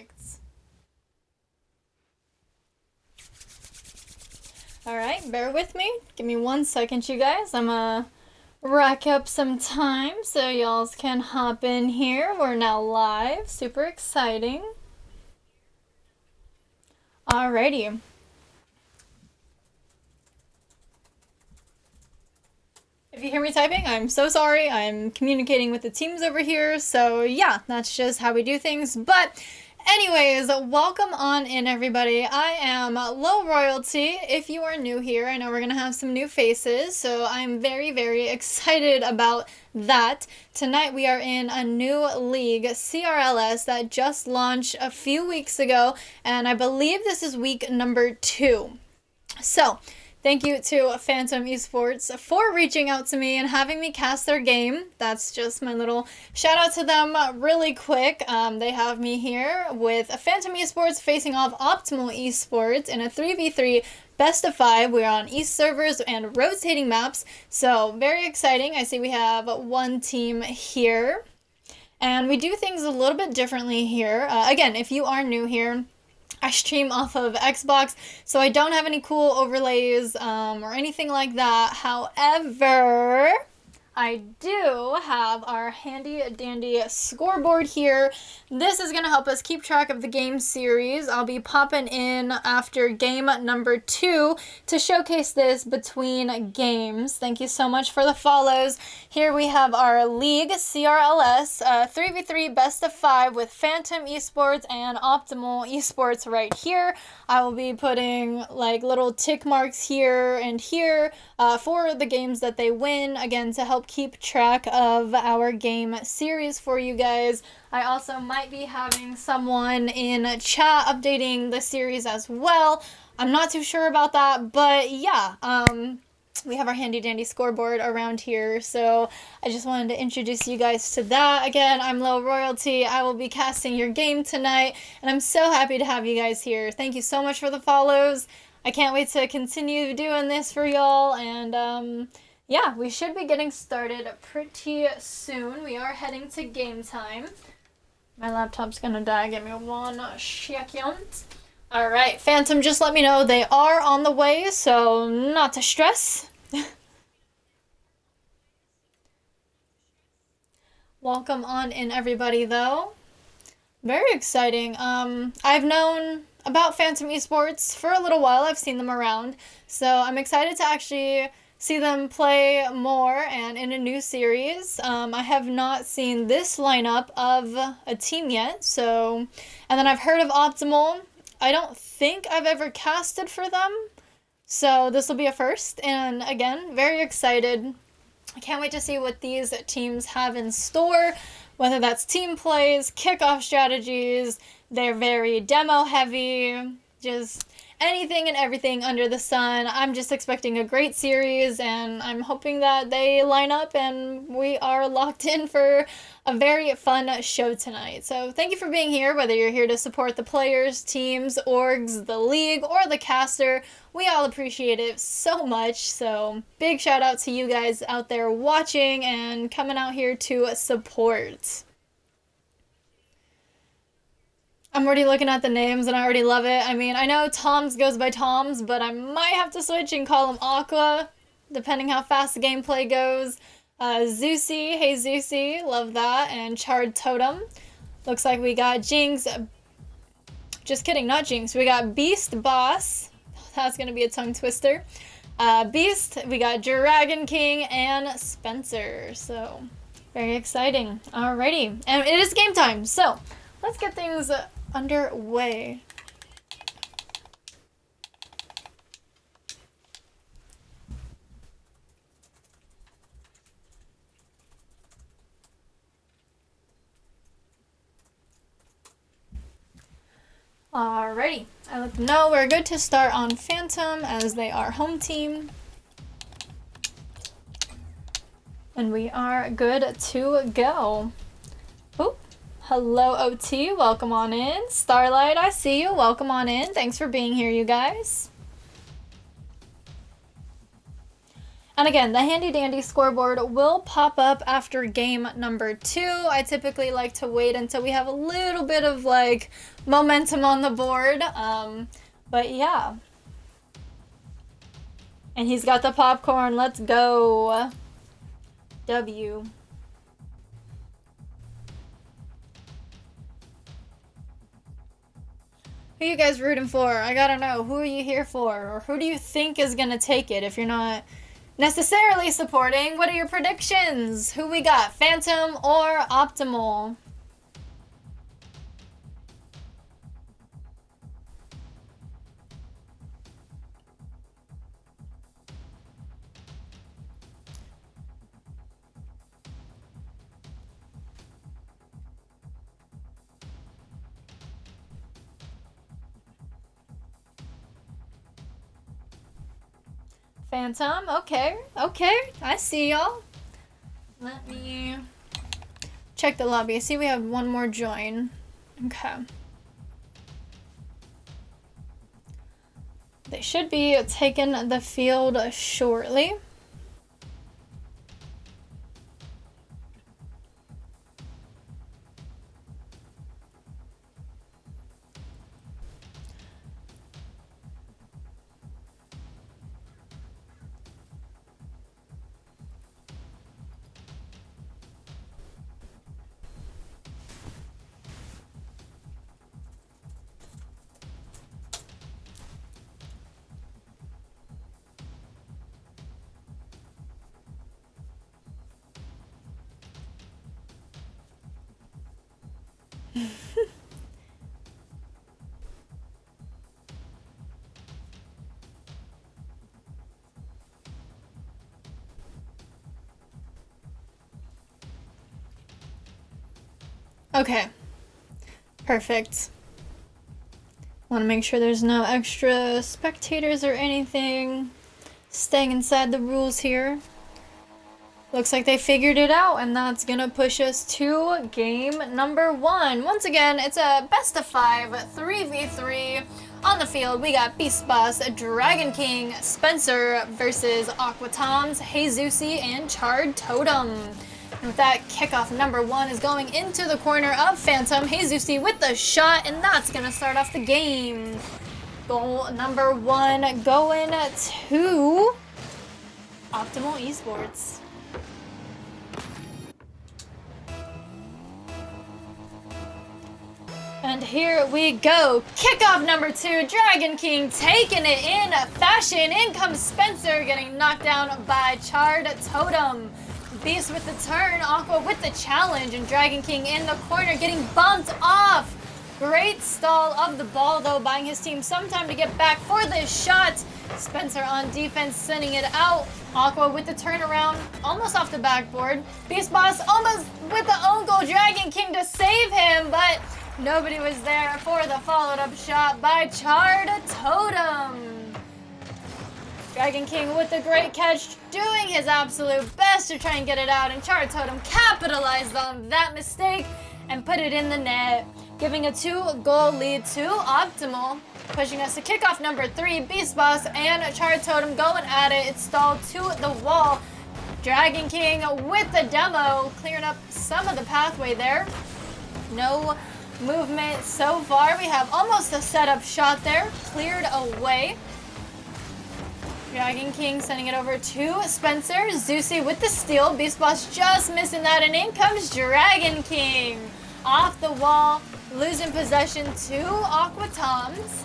Perfect. Alright, bear with me. Give me 1 second, you guys. I'm gonna rack up some time so y'all can hop in here. We're now live. Super exciting. Alrighty. If you hear me typing, I'm so sorry. I'm communicating with the teams over here. So yeah, that's just how we do things. But anyways, welcome on in, everybody. I am Low Royalty. If you are new here, I know we're going to have some new faces, so I'm very, very excited about that. Tonight we are in a new league, CRLS, that just launched a few weeks ago, and I believe this is week number 2. So thank you to Phantom Esports for reaching out to me and having me cast their game. That's just my little shout out to them really quick. They have me here with Phantom Esports facing off Optimal Esports in a 3v3 best of 5. We're on East servers and rotating maps, so very exciting. I see we have one team here, and we do things a little bit differently here. Again, if you are new here, I stream off of Xbox, so I don't have any cool overlays or anything like that. However, I do have our handy dandy scoreboard here. This is going to help us keep track of the game series. I'll be popping in after game number 2 to showcase this between games. Thank you so much for the follows. Here we have our league, CRLS, 3v3 best of 5 with Phantom Esports and Optimal Esports right here. I will be putting like little tick marks here and here for the games that they win, again, to help keep track of our game series for you guys. I also might be having someone in chat updating the series as well. I'm not too sure about that, but yeah, we have our handy dandy scoreboard around here, so I just wanted to introduce you guys to that. Again, I'm Low Royalty. I will be casting your game tonight, and I'm so happy to have you guys here. Thank you so much for the follows. I can't wait to continue doing this for y'all, and yeah, we should be getting started pretty soon. We are heading to game time. My laptop's gonna die. Give me 1 second. Alright, Phantom, just let me know they are on the way, so not to stress. Welcome on in, everybody, though. Very exciting. I've known about Phantom Esports for a little while. I've seen them around, so I'm excited to actually see them play more and in a new series. I have not seen this lineup of a team yet, so, and then I've heard of Optimal. I don't think I've ever casted for them, so this will be a first, and again, very excited. I can't wait to see what these teams have in store, whether that's team plays, kickoff strategies. They're very demo heavy, just anything and everything under the sun. I'm just expecting a great series, and I'm hoping that they line up and we are locked in for a very fun show tonight. So thank you for being here, whether you're here to support the players, teams, orgs, the league, or the caster. We all appreciate it so much, so big shout out to you guys out there watching and coming out here to support. I'm already looking at the names and I already love it. I mean, I know Toms goes by Toms, but I might have to switch and call him Aqua, depending how fast the gameplay goes. Zeusy, hey Zeusy, love that. And Charred Totem. Looks like we got Jinx. Just kidding, not Jinx. We got Beast Boss. That's going to be a tongue twister. Beast, we got Dragon King, and Spencer. So, very exciting. Alrighty. And it is game time, so let's get things underway. Alrighty, I let them know we're good to start on Phantom as they are home team. And we are good to go. Oop. Hello, OT. Welcome on in. Starlight, I see you. Welcome on in. Thanks for being here, you guys. And again, the handy dandy scoreboard will pop up after game number 2. I typically like to wait until we have a little bit of like momentum on the board. But yeah. And he's got the popcorn. Let's go. W. Who are you guys rooting for? I gotta know. Who are you here for? Or who do you think is gonna take it if you're not necessarily supporting? What are your predictions? Who we got? Phantom or Optimal? Phantom, okay, I see y'all. Let me check the lobby. I see we have one more join. Okay. They should be taking the field shortly. Okay, perfect. Want to make sure there's no extra spectators or anything. Staying inside the rules here. Looks like they figured it out, and that's gonna push us to game number 1. Once again, it's a best of 5, 3v3. On the field, we got Beast Boss, Dragon King, Spencer versus Aquatoms, Jesusi, and Charred Totem. And with that, kickoff number 1 is going into the corner of Phantom. Jesusi with the shot, and that's gonna start off the game. Goal number 1 going to Optimal Esports. And here we go. Kickoff number 2. Dragon King taking it in fashion. In comes Spencer, getting knocked down by Charred Totem. Beast with the turn, Aqua with the challenge, and Dragon King in the corner getting bumped off. Great stall of the ball though, buying his team some time to get back for this shot. Spencer on defense, sending it out. Aqua with the turnaround, almost off the backboard. Beast Boss almost with the own goal. Dragon King to save him, but nobody was there for the followed up shot by Charred Totem. Dragon King with a great catch, doing his absolute best to try and get it out, and Charred Totem capitalized on that mistake and put it in the net, giving a 2-goal lead to Optimal, pushing us to kickoff number 3. Beast Boss and Charred Totem going at it. It's stalled to the wall. Dragon King with the demo, clearing up some of the pathway there. No movement so far. We have almost a setup shot there, cleared away. Dragon King sending it over to Spencer. Zeusy with the steal. Beast Boss just missing that, and in comes Dragon King. Off the wall, losing possession to Aquatoms.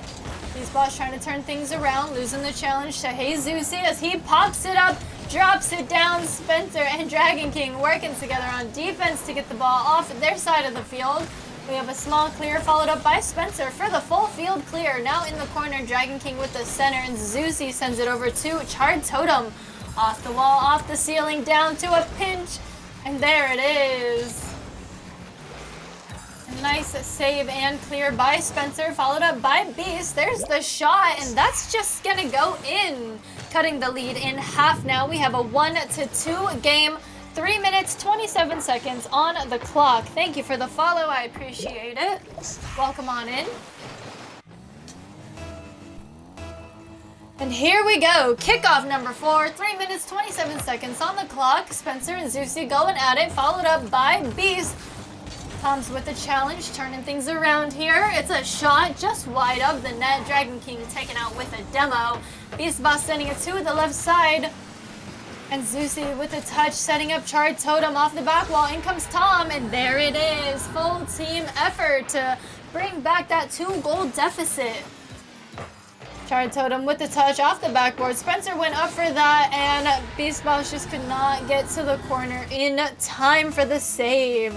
Beast Boss trying to turn things around, losing the challenge to Jesusi as he pops it up, drops it down. Spencer and Dragon King working together on defense to get the ball off their side of the field. We have a small clear followed up by Spencer for the full field clear. Now in the corner, Dragon King with the center, and Zeusy sends it over to Charred Totem. Off the wall, off the ceiling, down to a pinch, and there it is. A nice save and clear by Spencer, followed up by Beast. There's the shot, and that's just gonna go in. Cutting the lead in half now. We have a 1-2 game. 3 minutes, 27 seconds on the clock. Thank you for the follow. I appreciate it. Welcome on in. And here we go. Kickoff number 4. 3 minutes, 27 seconds on the clock. Spencer and Zeusy going at it, followed up by Beast. Tom's with the challenge, turning things around here. It's a shot just wide of the net. Dragon King taken out with a demo. Beast Boss sending it to the left side. And Zeusy with a touch, setting up Charred Totem off the back wall. In comes Tom, and there it is. Full team effort to bring back that 2-goal deficit. Charred Totem with the touch off the backboard. Spencer went up for that, and Beast Boss just could not get to the corner in time for the save.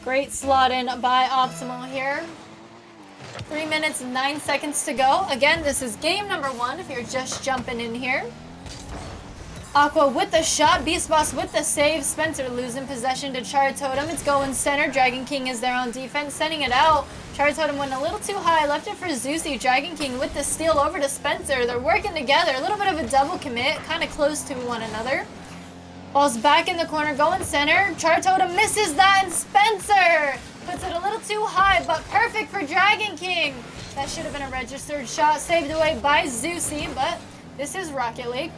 Great slot in by Optimal here. 3 minutes, 9 seconds to go. Again, this is game number 1 if you're just jumping in here. Aqua with the shot, Beast Boss with the save. Spencer losing possession to Charred Totem. It's going center. Dragon King is there on defense, sending it out. Charred Totem went a little too high, left it for Zeusy. Dragon King with the steal over to Spencer. They're working together. A little bit of a double commit, kind of close to one another. Ball's back in the corner, going center. Charred Totem misses that, and Spencer puts it a little too high, but perfect for Dragon King. That should have been a registered shot, saved away by Zeusy, but this is Rocket League.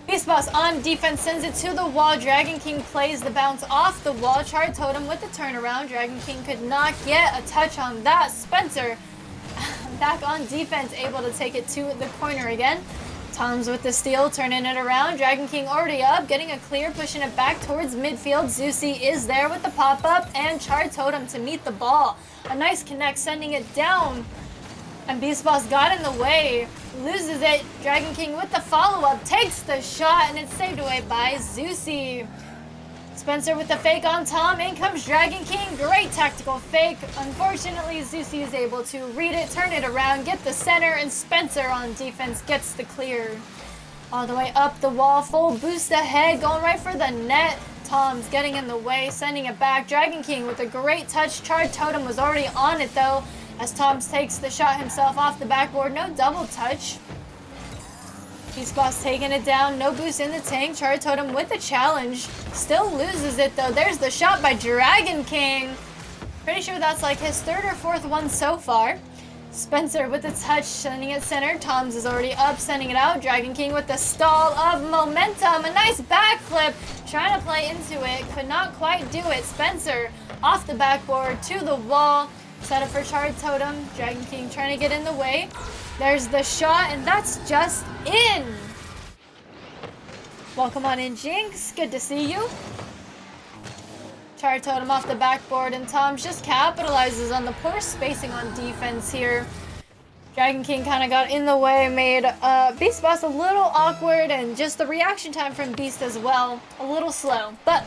Beast Boss on defense sends it to the wall. Dragon King plays the bounce off the wall. Charred Totem with the turnaround. Dragon King could not get a touch on that. Spencer back on defense, able to take it to the corner again. Tom's with the steal, turning it around. Dragon King already up, getting a clear, pushing it back towards midfield. Zeusy is there with the pop-up, and Charred Totem to meet the ball. A nice connect, sending it down. And Beast Boss got in the way, loses it. Dragon King with the follow-up, takes the shot, and it's saved away by Zeusy. Spencer with the fake on Tom, in comes Dragon King, great tactical fake. Unfortunately, Zeusy is able to read it, turn it around, get the center, and Spencer on defense gets the clear. All the way up the wall, full boost ahead, going right for the net. Tom's getting in the way, sending it back. Dragon King with a great touch. Charred Totem was already on it though, as Tom's takes the shot himself off the backboard. No double touch. Beast Boss taking it down. No boost in the tank. Charred Totem with the challenge. Still loses it though. There's the shot by Dragon King. Pretty sure that's like his 3rd or 4th one so far. Spencer with the touch, sending it center. Tom's is already up, sending it out. Dragon King with the stall of momentum. A nice backflip. Trying to play into it. Could not quite do it. Spencer off the backboard to the wall. Set up for Charred Totem. Dragon King trying to get in the way. There's the shot, and that's just in. Welcome on in, Jinx. Good to see you. Charred Totem off the backboard, and Tom just capitalizes on the poor spacing on defense here. Dragon King kind of got in the way, made Beast Boss a little awkward, and just the reaction time from Beast as well, a little slow. But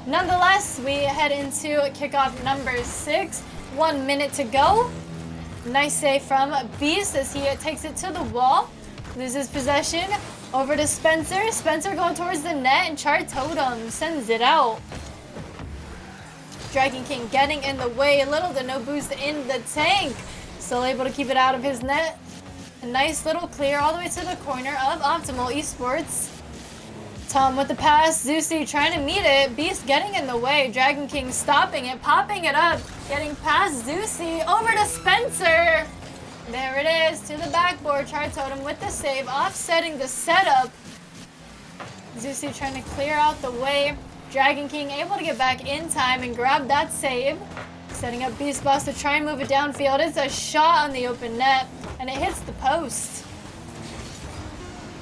nonetheless, we head into kickoff number 6. 1 minute to go. Nice save from Beast as he takes it to the wall. Loses possession. Over to Spencer. Spencer going towards the net, and Charred Totem sends it out. Dragon King getting in the way. Little to no boost in the tank. Still able to keep it out of his net. A nice little clear all the way to the corner of Optimal Esports. Tom with the pass. Zeusy trying to meet it. Beast getting in the way. Dragon King stopping it, popping it up. Getting past Zeusy. Over to Spencer. There it is, to the backboard. Charred Totem with the save, offsetting the setup. Zeusy trying to clear out the way. Dragon King able to get back in time and grab that save. Setting up Beast Boss to try and move it downfield. It's a shot on the open net, and it hits the post.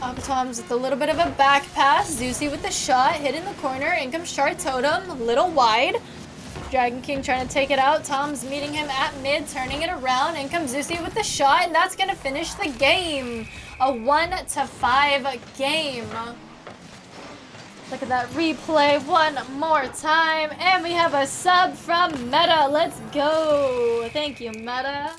Up Tom's with a little bit of a back pass. Zeusy with the shot, hit in the corner. In comes Charred Totem, a little wide. Dragon King trying to take it out. Tom's meeting him at mid, turning it around. In comes Zeusy with the shot, and that's going to finish the game. A 1-5 game. Look at that replay one more time. And we have a sub from Meta. Let's go. Thank you, Meta.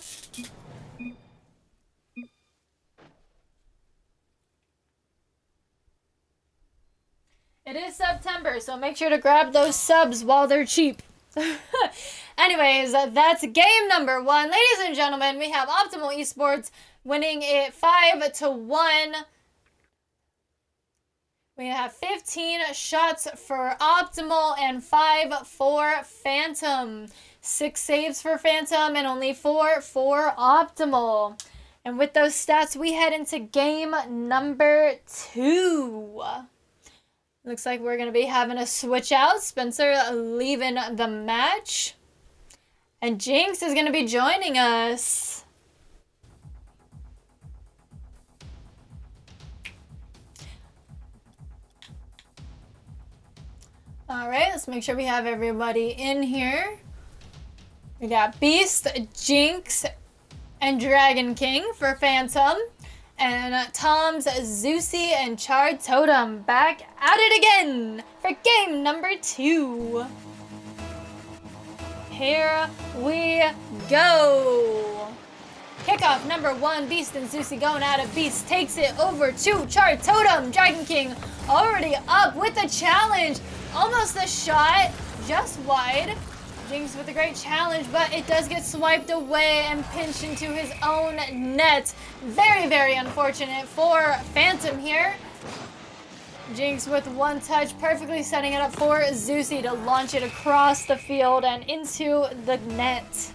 It is September, so make sure to grab those subs while they're cheap. Anyways, that's game number 1. Ladies and gentlemen, we have Optimal Esports winning it 5-1. We have 15 shots for Optimal and 5 for Phantom. 6 saves for Phantom and only 4 for Optimal. And with those stats, we head into game number 2. Looks like we're going to be having a switch out. Spencer leaving the match. And Jinx is going to be joining us. Alright, let's make sure we have everybody in here. We got Beast, Jinx, and Dragon King for Phantom. And Tom's Zeusy and Charred Totem back at it again for game number 2. Here we go. Kickoff number 1, Beast and Zeusy going at it. Beast takes it over to Charred Totem. Dragon King already up with the challenge. Almost a shot, just wide. Jinx with a great challenge, but it does get swiped away and pinched into his own net. Very, very unfortunate for Phantom here. Jinx with one touch, perfectly setting it up for Zeusy to launch it across the field and into the net.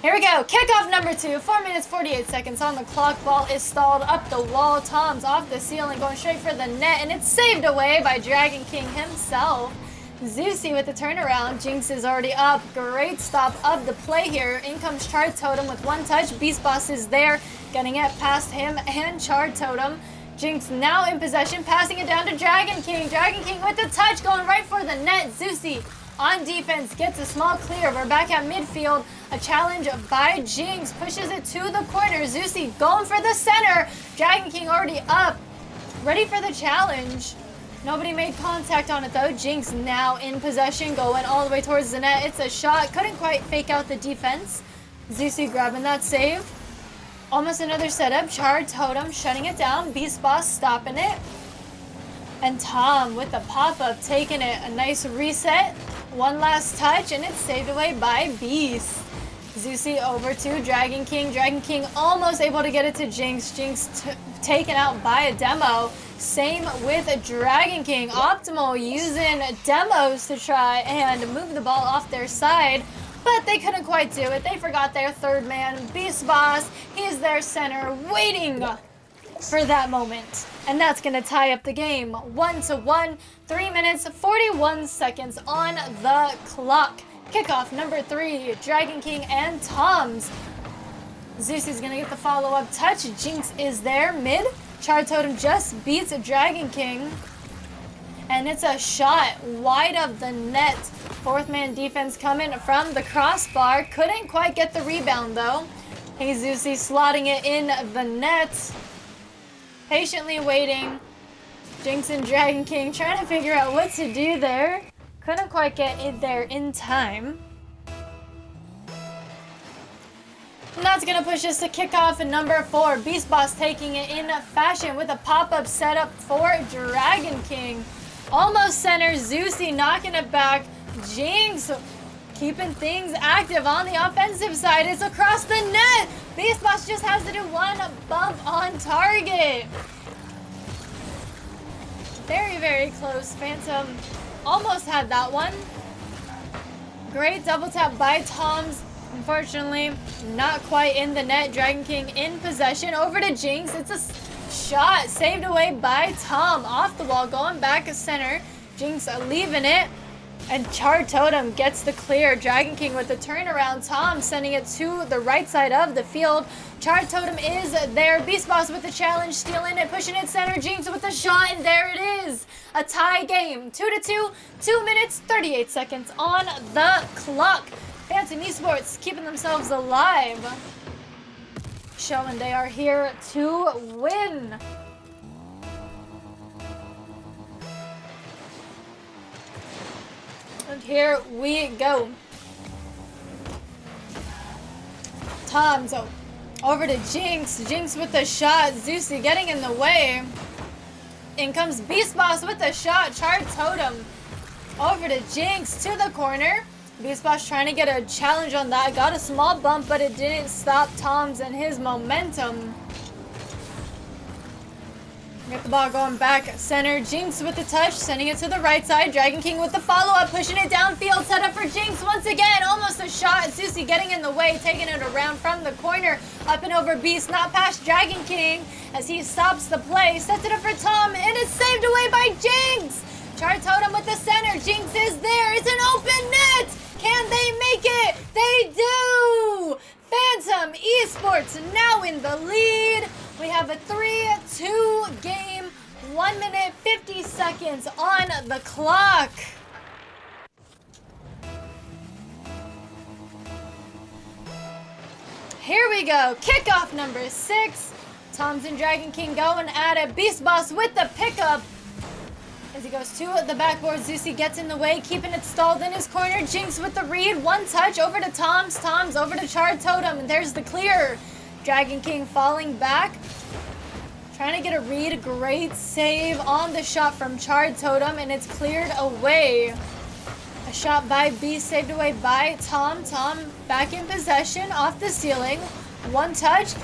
Here we go, kickoff number 2, 4 minutes 48 seconds on the clock. Ball is stalled up the wall. Tom's off the ceiling, going straight for the net, and it's saved away by Dragon King himself. Zeusy with the turnaround. Jinx is already up. Great stop of the play here. In comes Charred Totem with one touch. Beast Boss is there, getting it past him and Charred Totem. Jinx now in possession, passing it down to Dragon King. Dragon King with the touch, going right for the net. Zeusy on defense gets a small clear. We're back at midfield. A challenge by Jinx pushes it to the corner. Zeusy going for the center. Dragon King already up, ready for the challenge. Nobody made contact on it though. Jinx now in possession, going all the way towards the net. It's a shot. Couldn't quite fake out the defense. Zeusy grabbing that save. Almost another setup. Charred Totem shutting it down. Beast Boss stopping it. And Tom with the pop-up taking it. A nice reset. One last touch and it's saved away by Beast. Zeusy over to Dragon King. Dragon King almost able to get it to Jinx. Jinx taken out by a demo. Same with Dragon King. Optimal using demos to try and move the ball off their side, but they couldn't quite do it. They forgot their third man, Beast Boss. He's their center, waiting for that moment. And that's going to tie up the game. 1-1, 3 minutes, 41 seconds on the clock. Kickoff number 3, Dragon King and Tom's. Zeusy's going to get the follow-up touch. Jinx is there mid. Charred Totem just beats Dragon King. And it's a shot wide of the net. Fourth man defense coming from the crossbar. Couldn't quite get the rebound though. Hey, Zeusy slotting it in the net. Patiently waiting. Jinx and Dragon King trying to figure out what to do there. Couldn't quite get it there in time. And that's going to push us to kickoff in number 4. Beast Boss taking it in fashion with a pop-up setup for Dragon King. Almost center. Zeusy knocking it back. Jinx keeping things active on the offensive side. It's across the net. Beast Boss just has to do one bump on target. Very, very close. Phantom almost had that one. Great double tap by Tom's. Unfortunately, not quite in the net. Dragon King in possession. Over to Jinx. It's a shot saved away by Tom. Off the wall, going back to center. Jinx leaving it. And Charred Totem gets the clear. Dragon King with the turnaround. Tom sending it to the right side of the field. Charred Totem is there. Beast Boss with the challenge, stealing it, pushing it center. Jinx with the shot, and there it is. A tie game. 2-2, 2 minutes, 38 seconds on the clock. Phantom Esports keeping themselves alive. Showing they are here to win. And here we go. Tom's over to Jinx. Jinx with the shot. Zeusy getting in the way. In comes Beast Boss with the shot. Charred Totem over to Jinx to the corner. Beast Boss trying to get a challenge on that. Got a small bump, but it didn't stop Tom's and his momentum. Get the ball going back center. Jinx with the touch, sending it to the right side. Dragon King with the follow-up, pushing it downfield. Set up for Jinx once again. Almost a shot. Zusi getting in the way, taking it around from the corner. Up and over Beast, not past Dragon King as he stops the play. Sets it up for Tom, and it's saved away by Jinx. Char Totem with the center. Jinx is there. It's an open net. Can they make it? They do. Phantom Esports now in the lead. We have a 3-2 game, 1 minute 50 seconds on the clock. Here we go, kickoff number 6. Tom's and Dragon King going at it. Beast Boss with the pickup. As he goes to the backboard, Zusi gets in the way, keeping it stalled in his corner. Jinx with the read, one touch over to Tom's. Tom's over to Char Totem, and there's the clear. Dragon King falling back, trying to get a read. Great save on the shot from Char Totem, and it's cleared away. A shot by Beast, saved away by Tom. Tom back in possession, off the ceiling. One touch,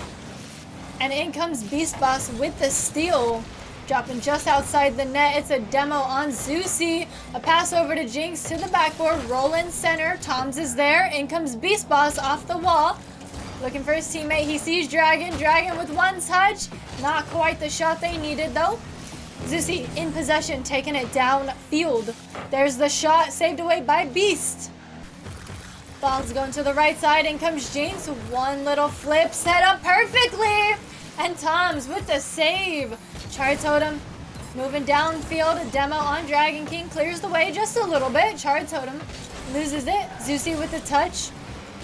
and in comes Beast Boss with the steal. Dropping just outside the net. It's a demo on Zusi. A pass over to Jinx to the backboard. Roll in center. Tom's is there. In comes Beast Boss off the wall. Looking for his teammate. He sees Dragon. Dragon with one touch. Not quite the shot they needed though. Zusi in possession, taking it downfield. There's the shot, saved away by Beast. Ball's going to the right side. In comes Jinx. One little flip, set up perfectly. And Tom's with the save. Char Totem moving downfield. A demo on Dragon King. Clears the way just a little bit. Char Totem loses it. Zusi with the touch.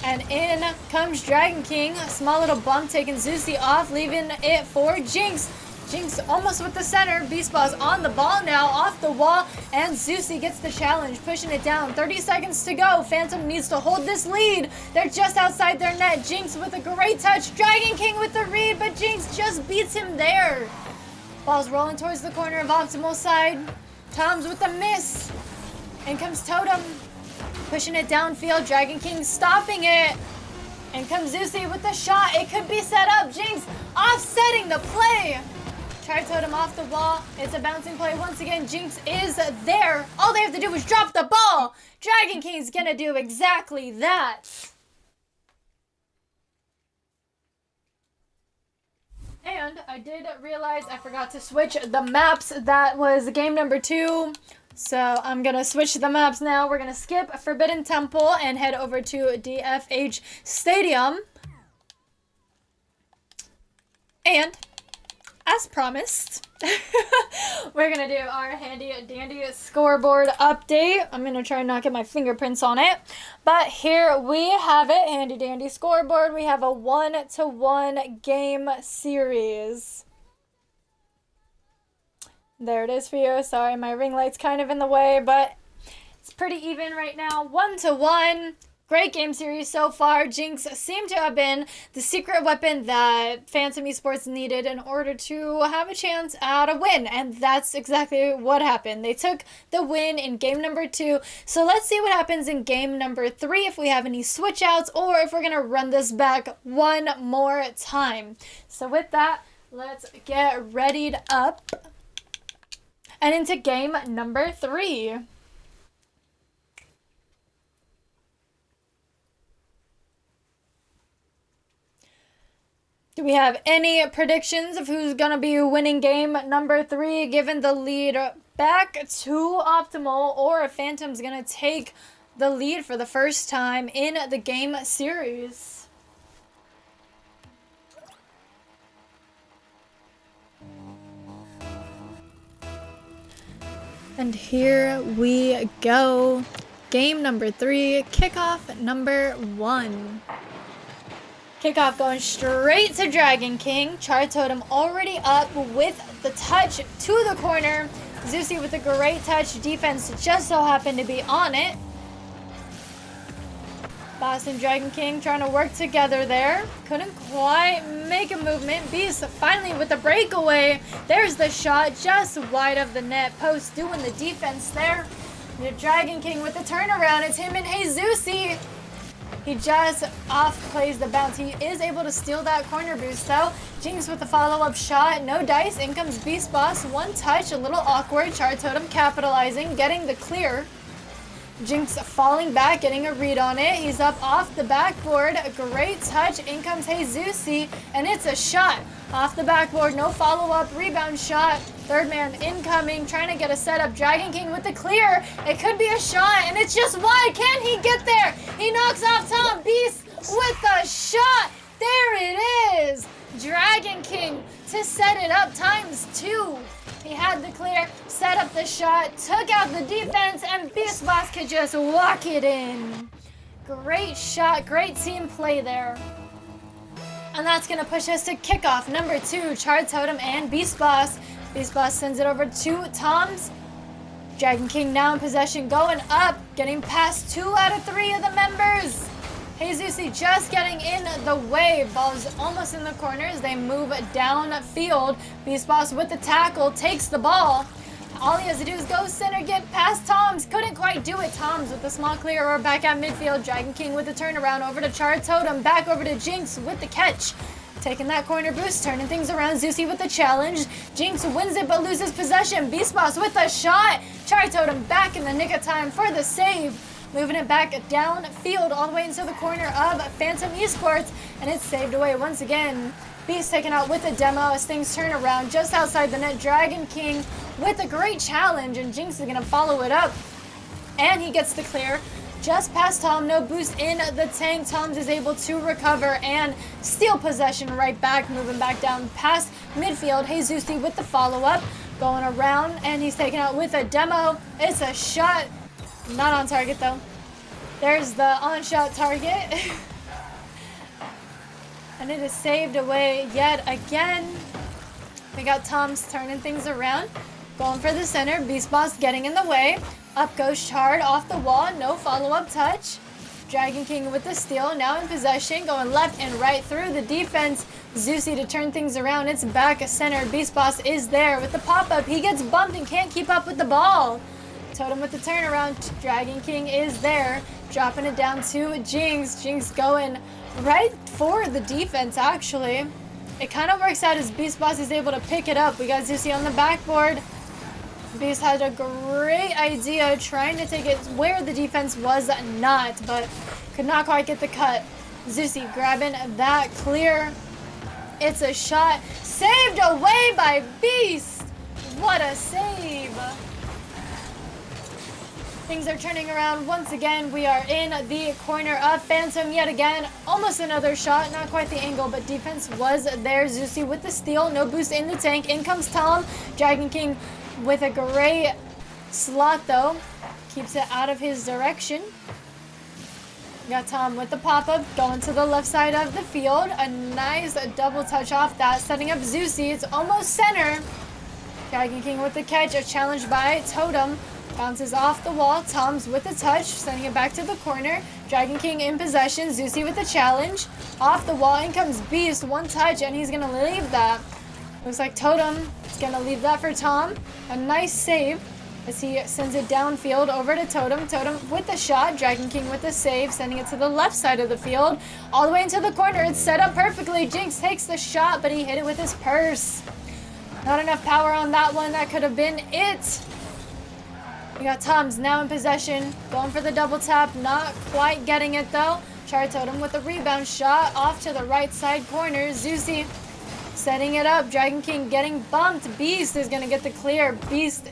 And in comes Dragon King. A small little bump taking Zusi off, leaving it for Jinx. Jinx almost with the center. Beast Boss on the ball now, off the wall. And Zusi gets the challenge, pushing it down. 30 seconds to go. Phantom needs to hold this lead. They're just outside their net. Jinx with a great touch. Dragon King with the read, but Jinx just beats him there. Ball's rolling towards the corner of optimal side. Tom's with the miss. In comes Totem, pushing it downfield. Dragon King stopping it. In comes Zusi with the shot. It could be set up. Jinx offsetting the play. Char Totem off the wall. It's a bouncing play once again. Jinx is there. All they have to do is drop the ball. Dragon King's gonna do exactly that. And I did realize I forgot to switch the maps. That was game number 2. So I'm going to switch the maps now. We're going to skip Forbidden Temple and head over to DFH Stadium. And as promised, we're going to do our handy dandy scoreboard update. I'm going to try not get my fingerprints on it. But here we have it, handy dandy scoreboard. We have a 1-to-1 game series. There it is for you. Sorry, my ring light's kind of in the way, but it's pretty even right now. 1-to-1. Great game series so far. Jinx seemed to have been the secret weapon that Phantom Esports needed in order to have a chance at a win. And that's exactly what happened. They took the win in game number 2. So let's see what happens in game number 3, if we have any switch outs or if we're going to run this back one more time. So with that, let's get readied up and into game number 3. Do we have any predictions of who's going to be winning game number 3, given the lead back to optimal, or if Phantom's going to take the lead for the first time in the game series? And here we go. Game number 3, kickoff number 1. Kickoff going straight to Dragon King. Char Totem already up with the touch to the corner. Zusi with a great touch. Defense just so happened to be on it. Boss and Dragon King trying to work together there. Couldn't quite make a movement. Beast finally with the breakaway. There's the shot just wide of the net post, doing the defense there. The Dragon King with the turnaround. It's him and Zusi. He just off-plays the bounce. He is able to steal that corner boost, though. Jinx with the follow-up shot. No dice. In comes Beast Boss. One touch. A little awkward. Char Totem capitalizing. Getting the clear. Jinx falling back. Getting a read on it. He's up off the backboard. A great touch. In comes Hezusi. And it's a shot. Off the backboard. No follow-up. Rebound shot. Third man incoming, trying to get a setup. Dragon King with the clear. It could be a shot, and it's just wide. Can he get there? He knocks off Tom Beast with the shot. There it is. Dragon King to set it up ×2. He had the clear, set up the shot, took out the defense, and Beast Boss could just walk it in. Great shot, great team play there. And that's going to push us to kickoff number 2, Char Totem and Beast Boss. Beast Boss sends it over to Toms. Dragon King now in possession, going up, getting past 2 out of 3 of the members. Hezusi just getting in the way. Ball's almost in the corners. They move downfield. Beast Boss with the tackle, takes the ball. All he has to do is go center, get past Toms. Couldn't quite do it. Toms with the small clear or back at midfield. Dragon King with the turnaround over to Char Totem. Back over to Jinx with the catch. Taking that corner boost, turning things around. Zusi with the challenge. Jinx wins it but loses possession. Beast Boss with a shot. Char Totem back in the nick of time for the save. Moving it back downfield all the way into the corner of Phantom Esports. And it's saved away once again. Beast taken out with a demo as things turn around just outside the net. Dragon King with a great challenge, and Jinx is going to follow it up. And he gets the clear. Just past Tom, no boost in the tank. Toms is able to recover and steal possession right back, moving back down past midfield. Hezusi with the follow-up, going around, and he's taken out with a demo. It's a shot, not on target though. There's the on-shot target. And it is saved away yet again. We got Toms turning things around, going for the center. Beast Boss getting in the way. Up goes Chard off the wall, no follow-up touch. Dragon King with the steal, now in possession, going left and right through the defense. Zusi to turn things around, it's back center. Beast Boss is there with the pop-up. He gets bumped and can't keep up with the ball. Totem with the turnaround. Dragon King is there, dropping it down to Jinx. Jinx going right for the defense, actually. It kind of works out as Beast Boss is able to pick it up. We got Zusi on the backboard. Beast had a great idea trying to take it where the defense was not, but could not quite get the cut. Zusi grabbing that clear. It's a shot saved away by Beast. What a save. Things are turning around once again. We are in the corner of Phantom yet again. Almost another shot, not quite the angle, but defense was there. Zusi with the steal, no boost in the tank. In comes Tom. Dragon King with a great slot though, keeps it out of his direction. Got Tom with the pop-up, going to the left side of the field. A nice double touch off that, setting up Zusi. It's almost center. Dragon King with the catch, a challenge by Totem. Bounces off the wall. Tom's with the touch, sending it back to the corner. Dragon King in possession. Zusi with the challenge. Off the wall, in comes Beast. One touch, and he's going to leave that. Looks like Totem is going to leave that for Tom. A nice save as he sends it downfield over to Totem. Totem with the shot. Dragon King with the save, sending it to the left side of the field. All the way into the corner. It's set up perfectly. Jinx takes the shot, but he hit it with his purse. Not enough power on that one. That could have been it. We got Toms now in possession. Going for the double tap. Not quite getting it though. Char Totem with a rebound shot off to the right side corner. Zusi setting it up. Dragon King getting bumped. Beast is going to get the clear. Beast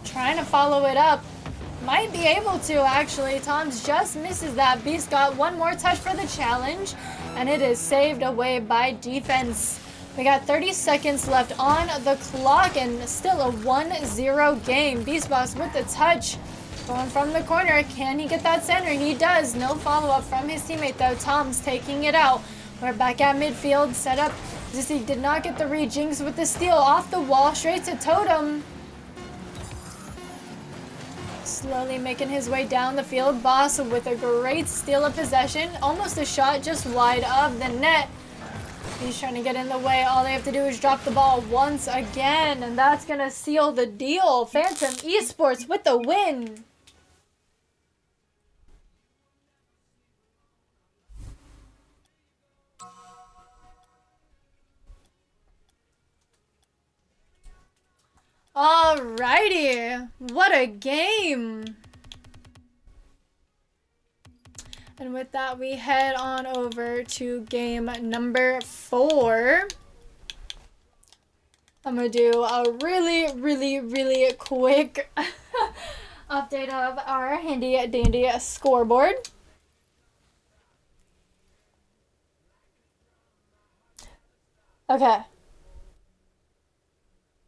trying to follow it up. Might be able to actually. Toms just misses that. Beast got one more touch for the challenge. And it is saved away by defense. We got 30 seconds left on the clock and still a 1-0 game. Beast Boss with the touch. Going from the corner. Can he get that center? He does. No follow-up from his teammate though. Tom's taking it out. We're back at midfield. Set up. Zusi did not get the read. Jinx with the steal off the wall. Straight to Totem. Slowly making his way down the field. Boss with a great steal of possession. Almost a shot just wide of the net. He's trying to get in the way. All they have to do is drop the ball once again, and that's going to seal the deal. Phantom Esports with the win. Alrighty, what a game. And with that, we head on over to game number 4. I'm gonna do a really quick update of our handy dandy scoreboard. Okay.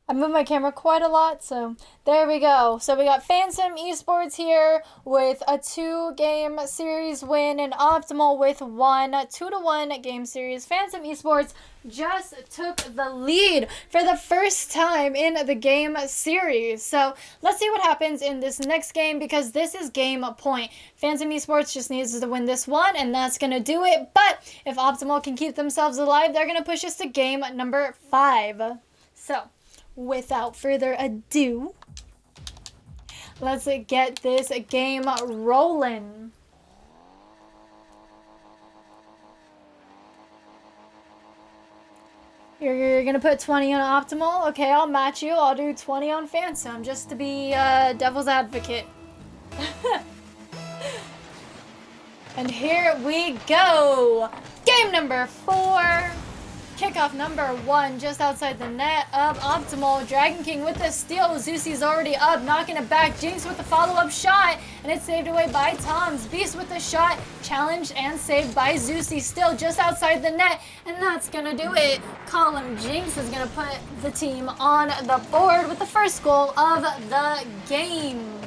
I moved my camera quite a lot, so there we go. So we got Phantom Esports here with a 2-game series win and Optimal with 1 2-1 game series. Phantom Esports just took the lead for the first time in the game series. So let's see what happens in this next game, because this is game point. Phantom Esports just needs to win this one, and that's going to do it. But if Optimal can keep themselves alive, they're going to push us to game number 5. So without further ado, let's get this game rolling. You're gonna put 20 on Optimal? Okay, I'll match you. I'll do 20 on Phantom, just to be devil's advocate. And here we go. Game number 4. Kickoff number 1, just outside the net of Optimal. Dragon King with the steal. Zeusi's already up, knocking it back. Jinx with the follow-up shot, and it's saved away by Toms. Beast with the shot, challenged and saved by Zeusi. Still just outside the net, and that's gonna do it. Column Jinx is gonna put the team on the board with the first goal of the game.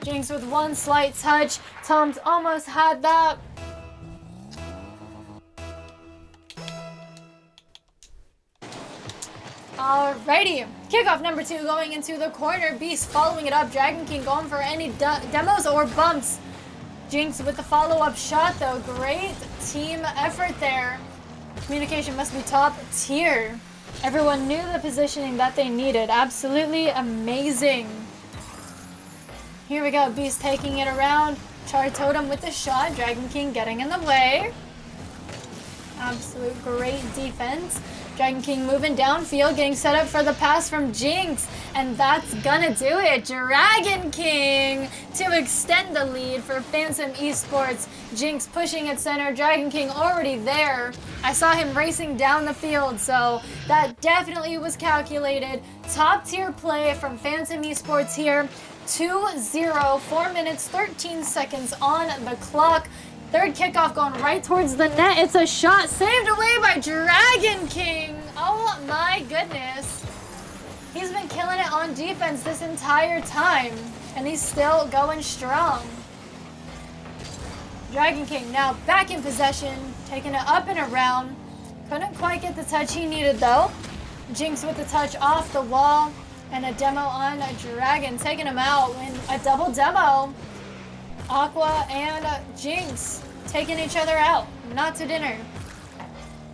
Jinx with one slight touch. Toms almost had that. Alrighty, kickoff number 2 going into the corner. Beast following it up. Dragon King going for any demos or bumps. Jinx with the follow-up shot though. Great team effort there. Communication must be top tier. Everyone knew the positioning that they needed. Absolutely amazing. Here we go. Beast taking it around. Char Totem with the shot. Dragon King getting in the way. Absolute great defense. Dragon King moving downfield, getting set up for the pass from Jinx, and that's gonna do it. Dragon King to extend the lead for Phantom Esports. Jinx pushing at center, Dragon King already there. I saw him racing down the field, so that definitely was calculated. Top tier play from Phantom Esports here. 2-0, 4 minutes, 13 seconds on the clock. Third kickoff going right towards the net. It's a shot saved away by Dragon King. Oh my goodness. He's been killing it on defense this entire time, and he's still going strong. Dragon King now back in possession, taking it up and around. Couldn't quite get the touch he needed though. Jinx with the touch off the wall, and a demo on Dragon, taking him out in a double demo. Aqua and Jinx taking each other out. Not to dinner.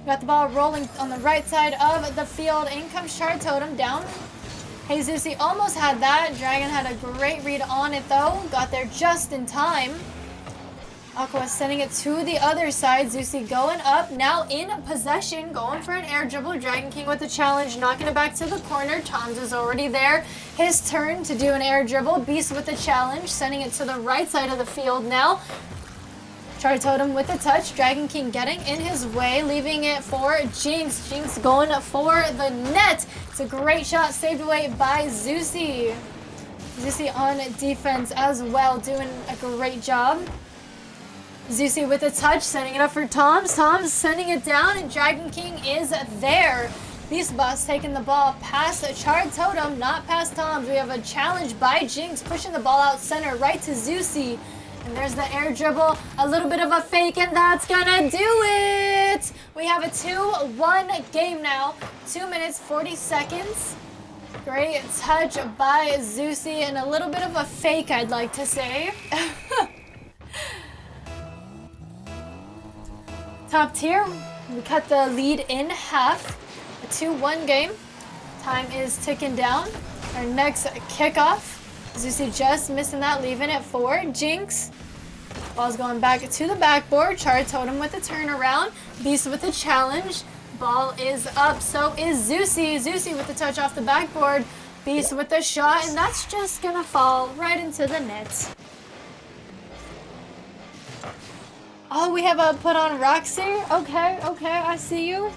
Got the ball rolling on the right side of the field. In comes Char Totem down. Hey Zeusi almost had that. Dragon had a great read on it though. Got there just in time. Aqua sending it to the other side. Zeusi going up, now in possession, going for an air dribble. Dragon King with the challenge, knocking it back to the corner. Toms is already there. His turn to do an air dribble. Beast with the challenge, sending it to the right side of the field now. Char Totem with the touch. Dragon King getting in his way, leaving it for Jinx. Jinx going for the net. It's a great shot, saved away by Zeusi. Zeusi on defense as well, doing a great job. Zeusi with a touch, setting it up for Toms. Toms sending it down, and Dragon King is there. Beast Boss taking the ball past Char Totem, not past Toms. We have a challenge by Jinx, pushing the ball out center right to Zeusi. And there's the air dribble, a little bit of a fake, and that's gonna do it! We have a 2-1 game now, 2 minutes, 40 seconds. Great touch by Zeusi, and a little bit of a fake, I'd like to say. Top tier, we cut the lead in half. A 2-1 game. Time is ticking down. Our next kickoff. Zeusi just missing that, leaving it for Jinx. Ball's going back to the backboard. Char Totem with the turnaround. Beast with the challenge. ball is up. So is Zeusy. Zeusy with the touch off the backboard. Beast with the shot, and that's just gonna fall right into the net. Oh, we have a put on Roxy. Okay, I see you.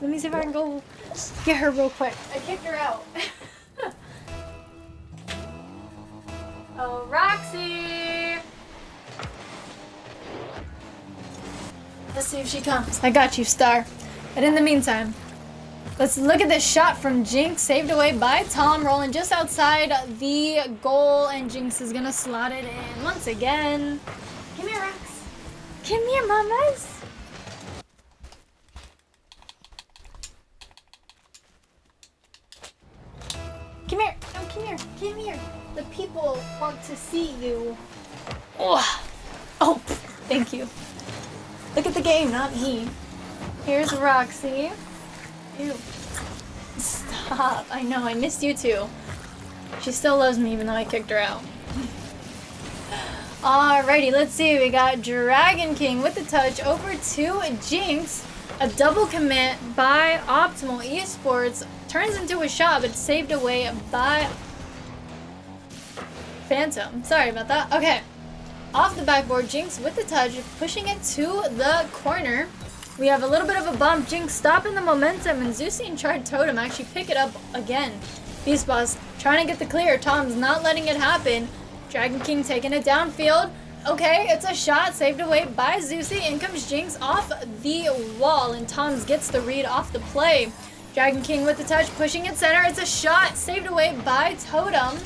Let me see if I can go get her real quick. I kicked her out. Oh, Roxy. Let's see if she comes. I got you, Star. But in the meantime, let's look at this shot from Jinx, saved away by Tom, rolling just outside the goal, and Jinx is gonna slot it in once again. Come here, Rox. Come here, mamas. Come here. No, come here. Come here. The people want to see you. Oh, thank you. Look at the game, not me. Here's Roxy. Ew. Stop. I know, I missed you too. She still loves me even though I kicked her out. Alrighty, let's see. We got Dragon King with the touch over to Jinx. A double commit by Optimal Esports. Turns into a shot, but saved away by Phantom. Sorry about that. Okay. Off the backboard, Jinx with the touch, pushing it to the corner. We have a little bit of a bump. Jinx stopping the momentum, and Zeusy and Chard Totem actually pick it up again. Beast Boss trying to get the clear. Tom's not letting it happen. Dragon King taking it downfield. Okay, it's a shot saved away by Zeusy. In comes Jinx off the wall, and Tom's gets the read off the play. Dragon King with the touch, pushing it center. It's a shot saved away by Totem.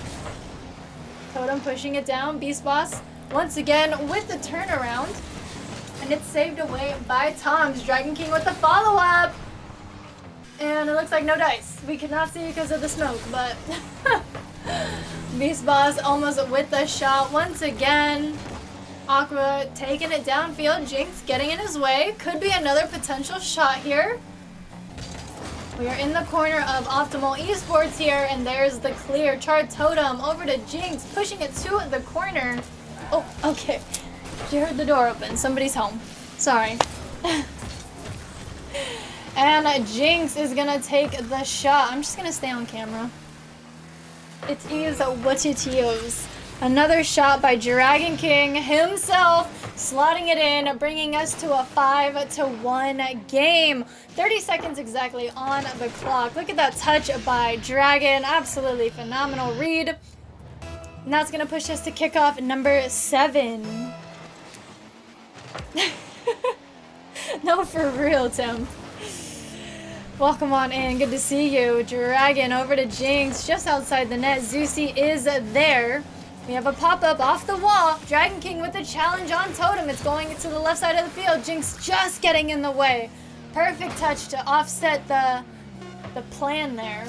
Totem pushing it down. Beast Boss once again with the turnaround. And it's saved away by Tom's. Dragon King with the follow-up. And it looks like no dice. We could not see because of the smoke, but Beast Boss almost with the shot once again. Aqua taking it downfield. Jinx getting in his way. Could be another potential shot here. We are in the corner of Optimal Esports here, and there's the clear. Chard Totem over to Jinx, pushing it to the corner. Oh, okay. You heard the door open. Somebody's home. Sorry. And Jinx is gonna take the shot. I'm just gonna stay on camera. It is what it is. Another shot by Dragon King himself, slotting it in, bringing us to a 5-1 game. 30 seconds exactly on the clock. Look at that touch by Dragon. Absolutely phenomenal read. And that's going to push us to kickoff number 7. No, for real, Tim. Welcome on in. Good to see you. Dragon over to Jinx, just outside the net. Zeusy is there. We have a pop-up off the wall. Dragon King with the challenge on Totem. It's going to the left side of the field. Jinx just getting in the way. Perfect touch to offset the plan there.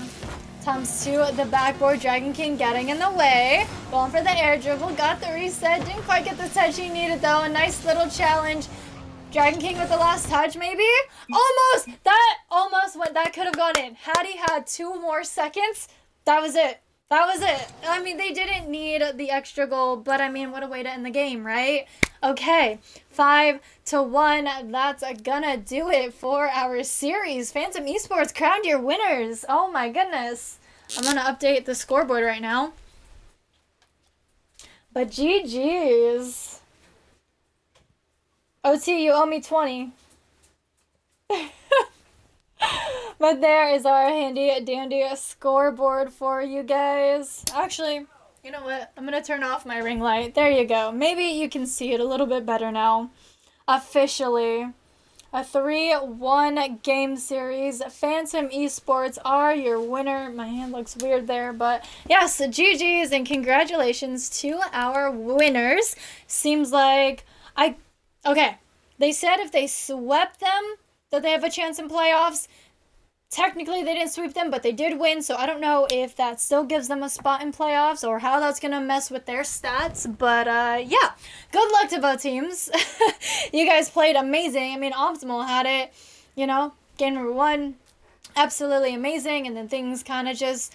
Tom's to the backboard. Dragon King getting in the way. Going for the air dribble. Got the reset. Didn't quite get the touch he needed though. A nice little challenge. Dragon King with the last touch maybe? Almost! That could have gone in. Had he had 2 more seconds, that was it. That was it. I mean, they didn't need the extra goal, but I mean, what a way to end the game, right? Okay, 5-1. That's gonna do it for our series. Phantom Esports crowned your winners. Oh my goodness. I'm gonna update the scoreboard right now. But GG's. OT, you owe me 20. But there is our handy dandy scoreboard for you guys. Actually, you know what? I'm going to turn off my ring light. There you go. Maybe you can see it a little bit better now. Officially, a 3-1 game series. Phantom Esports are your winner. My hand looks weird there, but yes, GG's and congratulations to our winners. Seems like okay. They said if they swept them, that they have a chance in playoffs. Technically, they didn't sweep them, but they did win, so I don't know if that still gives them a spot in playoffs or how that's going to mess with their stats. But, yeah, good luck to both teams. You guys played amazing. I mean, Optimal had it, you know, game number 1, absolutely amazing, and then things kind of just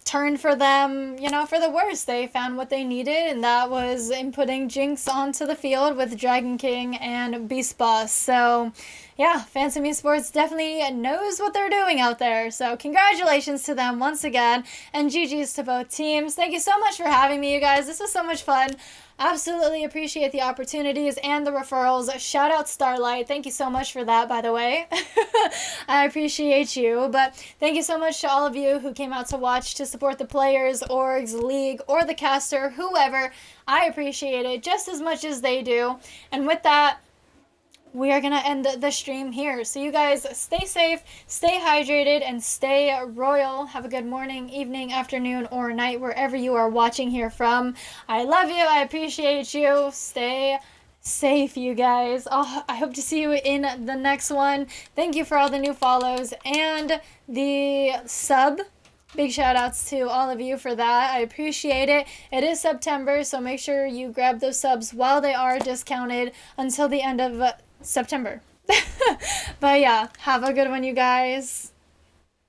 turned for them, for the worst. They found what they needed, and that was inputting Jinx onto the field with Dragon King and Beast Boss. So, yeah, Phantom Esports definitely knows what they're doing out there. So, congratulations to them once again, and GG's to both teams. Thank you so much for having me, you guys. This was so much fun. Absolutely appreciate the opportunities and the referrals. Shout out Starlight. Thank you so much for that, by the way. I appreciate you. But thank you so much to all of you who came out to watch, to support the players, orgs, league, or the caster, whoever. I appreciate it just as much as they do. And with that, we are going to end the stream here. So you guys stay safe, stay hydrated, and stay royal. Have a good morning, evening, afternoon, or night, wherever you are watching here from. I love you. I appreciate you. Stay safe, you guys. Oh, I hope to see you in the next one. Thank you for all the new follows and the sub. Big shout outs to all of you for that. I appreciate it. It is September, so make sure you grab those subs while they are discounted until the end of September. But yeah, have a good one, you guys.